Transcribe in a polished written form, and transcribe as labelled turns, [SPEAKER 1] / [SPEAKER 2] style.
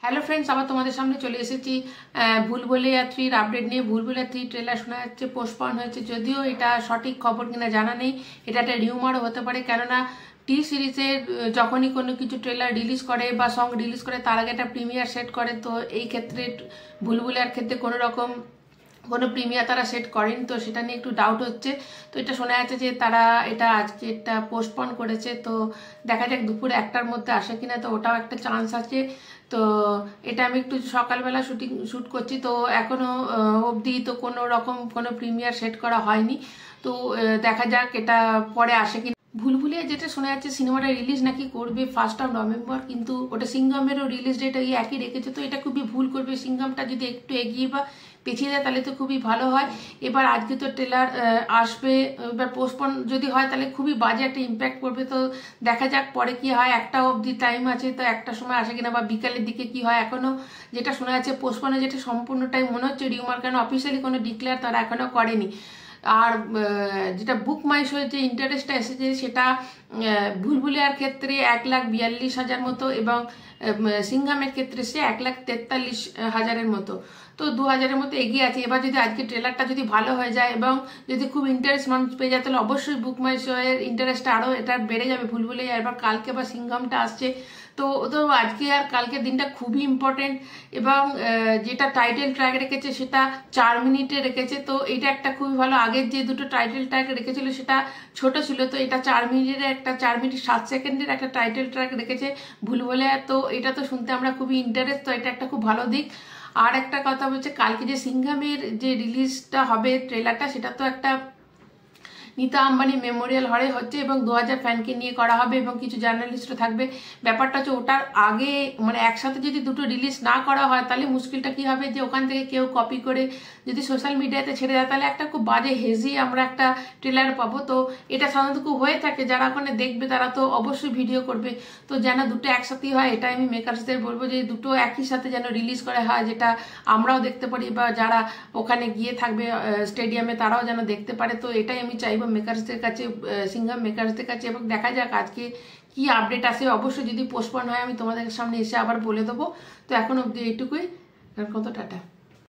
[SPEAKER 1] Hello friends, আবার তোমাদের সামনে চলে এসেছি ভুলভুলাইয়া 3 আপডেট নিয়ে। ভুলভুলাইয়া 3 ট্রেলার শোনা যাচ্ছে পোস্টপন হয়েছে, যদিও এটা সঠিক খবর কিনা জানা নেই। এটা একটা রিউমারও হতে পারে, কেননা টি সিরিজের যখনই কোনো কিছু ট্রেলার রিলিজ করে বা সং রিলিজ করে তার আগে একটা প্রিমিয়ার সেট করে। তো এই ক্ষেত্রে ভুলভুলাইয়ার ক্ষেত্রে কোনো প্রিমিয়ার তারা সেট করেন, তো সেটা নিয়ে একটু ডাউট হচ্ছে। তো এটা শোনা যাচ্ছে যে তারা এটা আজকে একটা পোস্টপন করেছে। তো দেখা যাক দুপুর 1টার মধ্যে আসে কিনা, তো ওটাও একটা চান্স আছে। তো এটা আমি একটু সকালবেলা শ্যুট করছি, তো এখনো অবধি তো কোনো প্রিমিয়ার সেট করা হয়নি। তো দেখা যাক এটা পরে আসে কিনা। ভুলভুলিয়া যেটা শোনা যাচ্ছে সিনেমাটা রিলিজ নাকি করবে 1 নভেম্বর, কিন্তু ওটা সিঙ্ঘামেরও রিলিজ ডেট একই রেখেছে। তো এটা খুবই ভুল করবে। সিঙ্ঘামটা যদি একটু এগিয়ে বা পিছিয়ে দেয় তাহলে তো খুবই ভালো হয়। এবার আজকে তো ট্রেলার আসবে, এবার পোস্টপন যদি হয় তাহলে খুবই বাজে একটা ইম্প্যাক্ট করবে। তো দেখা যাক পরে কি হয়। 1টা অবধি টাইম আছে, তো 1টার সময় আসে কিনা বা বিকালের দিকে কি হয়। এখনো যেটা শোনা যাচ্ছে পোস্টপনে, যেটা সম্পূর্ণ টাইম মনে হচ্ছে রিউমার, কেন অফিসিয়ালি কোনো ডিক্লেয়ার তারা এখনো করেনি। আর যেটা বুক মাই শোয়ের যে ইন্টারেস্টটা এসেছে সেটা ভুলভুলিয়ার ক্ষেত্রে 1,42,000 মতো, এবং সিংঘামের ক্ষেত্রে সে 1,43,000 মতো। তো 2,000 মতো এগিয়ে আছে। এবার যদি আজকে ট্রেলারটা যদি ভালো হয়ে যায় এবং যদি খুব ইন্টারেস্ট মানুষ পেয়ে যায়, তাহলে অবশ্যই বুক মাই শোয়ের ইন্টারেস্টটা আরও এটা বেড়ে যাবে ভুলভুলিয়া। এবার কালকে বা সিংঘামটা আসছে, তো আজকে আর কালকের দিনটা খুবই ইম্পর্টেন্ট। এবং যেটা টাইটেল ট্র্যাক রেখেছে সেটা 4 মিনিটে রেখেছে। তো এটা একটা খুবই ভালো। আগের যে দুটো টাইটেল ট্র্যাক রেখেছিল সেটা ছোট ছিল, তো এটা 4 মিনিটের একটা 4 মিনিট 7 সেকেন্ডের একটা টাইটেল ট্র্যাক রেখেছে ভুলভুলাইয়া। তো এটা তো শুনতে আমরা খুবই ইন্টারেস্ট, তো এটা একটা খুব ভালো দিক। আর একটা কথা হচ্ছে কালকে যে সিংঘামের যে রিলিজটা হবে ট্রেলারটা, সেটা তো একটা নীতা আম্বানি মেমোরিয়াল হলে হচ্ছে এবং 2000 ফ্যানকে নিয়ে করা হবে এবং কিছু জার্নালিস্টও থাকবে। ব্যাপারটা হচ্ছে ওটার আগে মানে একসাথে যদি দুটো রিলিজ না করা হয় তাহলে মুশকিলটা কি হবে, যে ওখান থেকে কেউ কপি করে যদি সোশ্যাল মিডিয়াতে ছেড়ে দেয় তাহলে একটা খুব বাজে হেজি আমরা একটা ট্রেলার পাবো। তো এটা সাধারণত খুব হয়ে থাকে, যারা ওখানে দেখবে তারা তো অবশ্যই ভিডিও করবে। তো যেন দুটো একসাথেই হয়, এটা আমি মেকার্সদের বলবো যে দুটো একই সাথে যেন রিলিজ করা হয়, যেটা আমরাও দেখতে পারি বা যারা ওখানে গিয়ে থাকবে স্টেডিয়ামে তারাও যেন দেখতে পারে। তো এটাই আমি চাইবো মেকার্সদের কাছে, সিঙ্গাম মেকার্সদের কাছে। এবং দেখা যাক আজকে কি আপডেট আসে। অবশ্যই যদি পোস্টপন হয় আমি তোমাদের সামনে এসে আবার বলে দেবো। তো এখন অবধি এইটুকুই। কত টাটা।